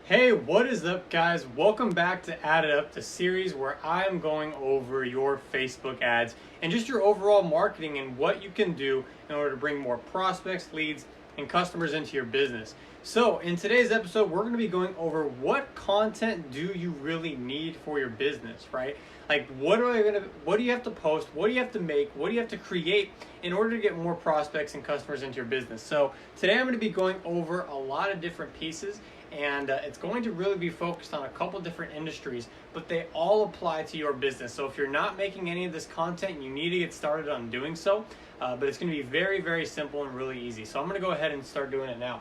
Hey, what is up, guys? Welcome back to Add It Up, the series where I'm going over your Facebook ads and just your overall marketing and what you can do in order to bring more prospects, leads, and customers into your business. So, in today's episode, we're going to be going over what content do you really need for your business, right? Like, what do you have to post? What do you have to make? What do you have to create in order to get more prospects and customers into your business? So, today I'm going to be going over a lot of different pieces, and it's going to really be focused on a couple different industries, but they all apply to your business. So if you're not making any of this content, you need to get started on doing so, but it's going to be very, very simple and really easy. So I'm going to go ahead and start doing it now.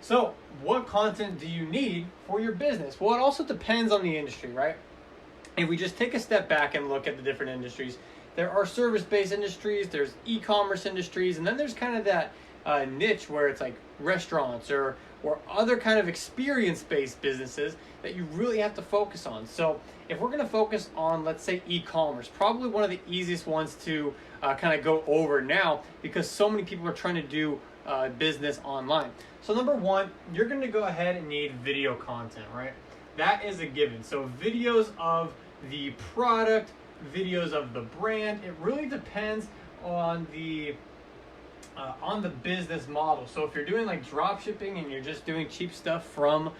So what content do you need for your business? Well, it also depends on the industry, right? If we just take a step back and look at the different industries, there are service-based industries, there's e-commerce industries, and then there's kind of that niche where it's like restaurants or other kind of experience-based businesses that you really have to focus on. So if we're going to focus on, let's say, e-commerce, probably one of the easiest ones to kind of go over now because so many people are trying to do business online. So number one, you're going to go ahead and need video content, right? That is a given. So videos of the product, videos of the brand, it really depends on the business model. So if you're doing like drop shipping and you're just doing cheap stuff from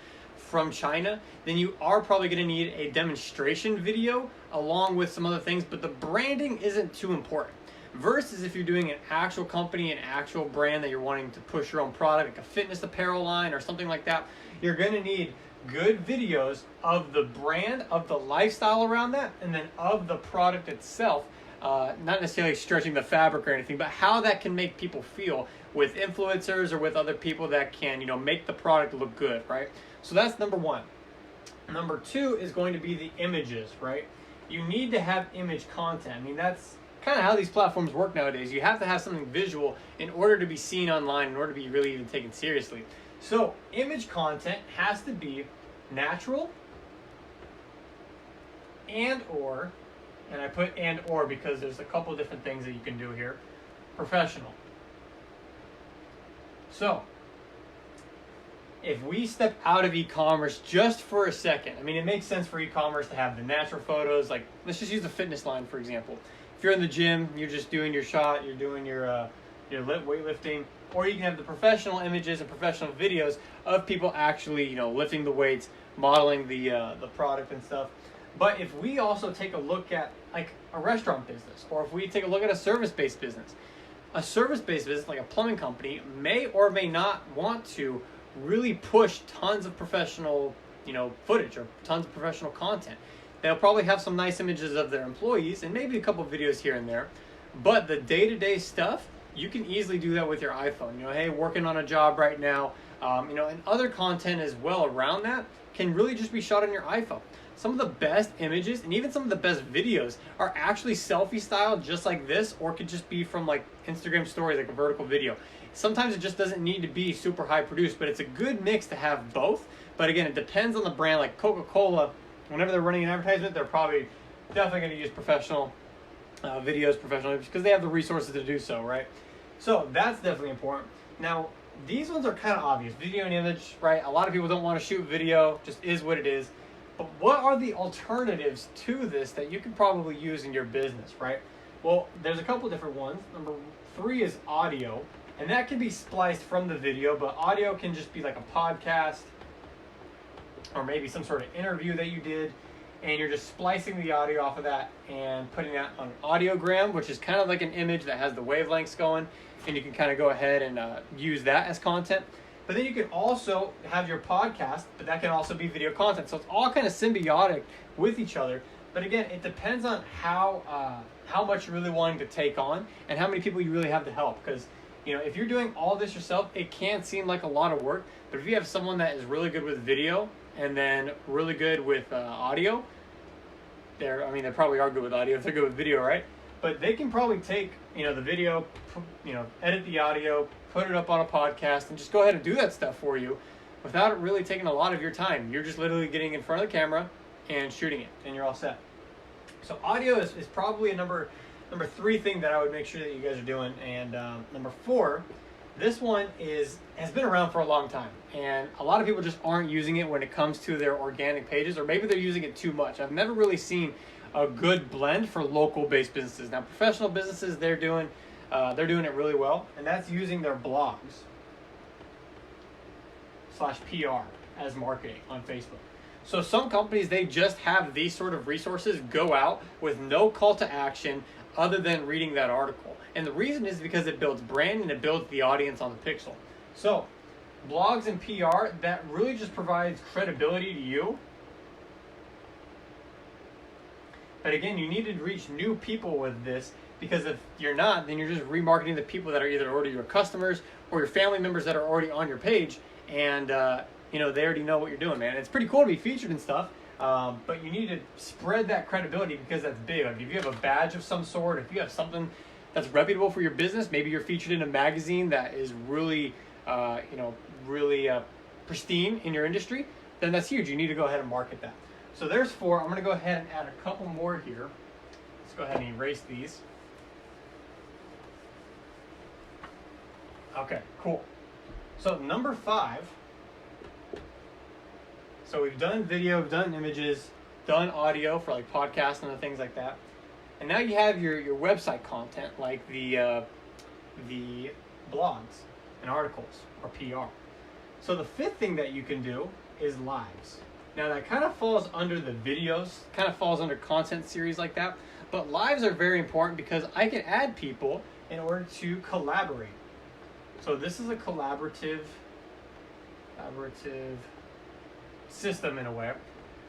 China, then you are probably going to need a demonstration video along with some other things, but the branding isn't too important. Versus if you're doing an actual company, an actual brand that you're wanting to push your own product, like a fitness apparel line or something like that, you're going to need good videos of the brand, of the lifestyle around that, and then of the product itself. Not necessarily stretching the fabric or anything, but how that can make people feel with influencers or with other people that can, make the product look good, right? So that's number one. Number two is going to be the images, right? You need to have image content. I mean, that's kind of how these platforms work nowadays. You have to have something visual in order to be seen online, in order to be really even taken seriously. So image content has to be natural and I put and or because there's a couple of different things that you can do here. Professional. So, if we step out of e-commerce just for a second, I mean, it makes sense for e-commerce to have the natural photos. Like, let's just use the fitness line, for example. If you're in the gym, you're just doing your shot, you're doing your weightlifting, or you can have the professional images and professional videos of people actually, lifting the weights, modeling the product and stuff. But if we also take a look at like a restaurant business, or if we take a look at a service-based business like a plumbing company may or may not want to really push tons of professional, footage or tons of professional content. They'll probably have some nice images of their employees and maybe a couple videos here and there. But the day-to-day stuff, you can easily do that with your iPhone. Hey, working on a job right now, and other content as well around that can really just be shot on your iPhone. Some of the best images and even some of the best videos are actually selfie style, just like this, or could just be from like Instagram stories, like a vertical video. Sometimes it just doesn't need to be super high produced, but it's a good mix to have both. But again, it depends on the brand. Like Coca-Cola, whenever they're running an advertisement, they're probably definitely going to use professional videos, professional images, because they have the resources to do so, right? So that's definitely important. Now, these ones are kind of obvious. Video and image, right? A lot of people don't want to shoot video, just is what it is. But what are the alternatives to this that you can probably use in your business, right? Well, there's a couple different ones. Number three is audio, and that can be spliced from the video, but audio can just be like a podcast or maybe some sort of interview that you did, and you're just splicing the audio off of that and putting that on audiogram, which is kind of like an image that has the wavelengths going, and you can kind of go ahead and use that as content. But then you can also have your podcast, but that can also be video content. So it's all kind of symbiotic with each other. But again, it depends on how much you're really wanting to take on and how many people you really have to help. Because if you're doing all this yourself, it can seem like a lot of work. But if you have someone that is really good with video and then really good with audio, they probably are good with audio if they're good with video, right? But they can probably take the video, edit the audio, put it up on a podcast, and just go ahead and do that stuff for you without it really taking a lot of your time. You're just literally getting in front of the camera and shooting it, and you're all set. So audio is probably a number three thing that I would make sure that you guys are doing. And number four This one has been around for a long time, and a lot of people just aren't using it when it comes to their organic pages, or maybe they're using it too much. I've never really seen a good blend for local-based businesses. Now, professional businesses, they're doing it really well, and that's using their blogs /PR as marketing on Facebook. So some companies, they just have these sort of resources go out with no call to action other than reading that article. And the reason is because it builds brand and it builds the audience on the pixel. So blogs and PR, that really just provides credibility to you. But again, you need to reach new people with this, because if you're not, then you're just remarketing the people that are either already your customers or your family members that are already on your page, and they already know what you're doing, man. It's pretty cool to be featured and stuff, but you need to spread that credibility, because that's big. Like, if you have a badge of some sort, if you have something that's reputable for your business, maybe you're featured in a magazine that is really, really pristine in your industry, then that's huge. You need to go ahead and market that. So there's 4. I'm going to go ahead and add a couple more here. Let's go ahead and erase these. Okay, cool. So number 5. So we've done video, we've done images, done audio for like podcasting and things like that. And now you have your website content, like the blogs and articles, or PR. So the 5th thing that you can do is lives. Now that kind of falls under the videos, kind of falls under content series like that. But lives are very important because I can add people in order to collaborate. So this is a collaborative system in a way,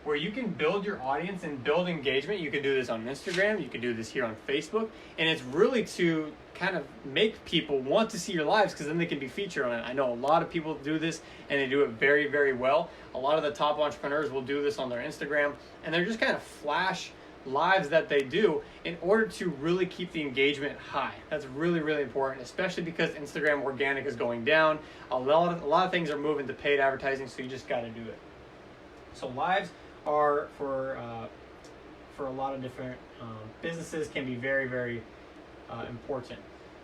where you can build your audience and build engagement. You can do this on Instagram, you can do this here on Facebook, and it's really to kind of make people want to see your lives, because then they can be featured on it. I know a lot of people do this, and they do it very, very well. A lot of the top entrepreneurs will do this on their Instagram, and they're just kind of flash lives that they do in order to really keep the engagement high. That's really, really important, especially because Instagram organic is going down. A lot of things are moving to paid advertising, so you just got to do it. So lives are for a lot of different businesses, can be very, very important.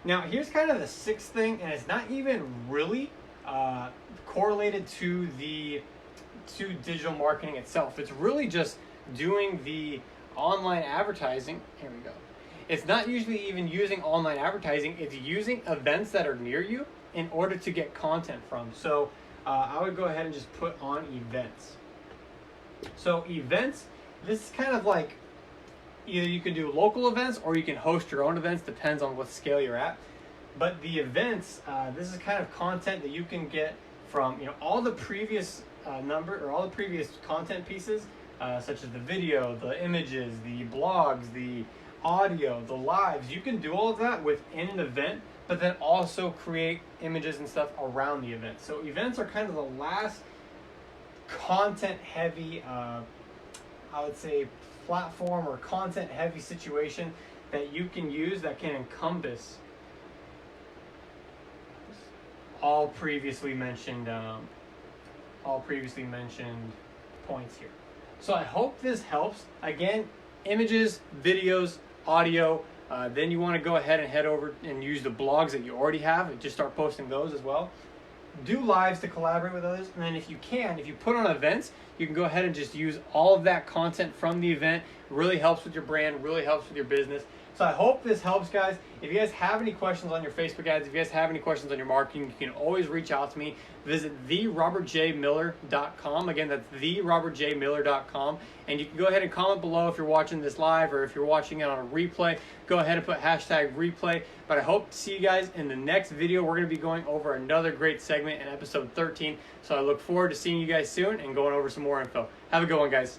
Now here's kind of the 6th thing, and it's not even really correlated to digital marketing itself. It's really just doing the online advertising. Here we go. It's not usually even using online advertising. It's using events that are near you in order to get content from. So I would go ahead and just put on events. So events, this is kind of like, either you can do local events or you can host your own events, depends on what scale you're at. But the events, this is kind of content that you can get from all the previous all the previous content pieces, such as the video, the images, the blogs, the audio, the lives. You can do all of that within an event, but then also create images and stuff around the event. So events are kind of the last content heavy, I would say, platform or content heavy situation that you can use that can encompass all previously mentioned points here. So I hope this helps. Again, images, videos, audio. Then you want to go ahead and head over and use the blogs that you already have and just start posting those as well. Do lives to collaborate with others, and then if you put on events, you can go ahead and just use all of that content from the event. It really helps with your brand, really helps with your business. So I hope this helps, guys. If you guys have any questions on your Facebook ads, if you guys have any questions on your marketing, you can always reach out to me. Visit therobertjmiller.com. Again, that's therobertjmiller.com. And you can go ahead and comment below if you're watching this live, or if you're watching it on a replay. Go ahead and put #replay. But I hope to see you guys in the next video. We're going to be going over another great segment in episode 13. So I look forward to seeing you guys soon and going over some more info. Have a good one, guys.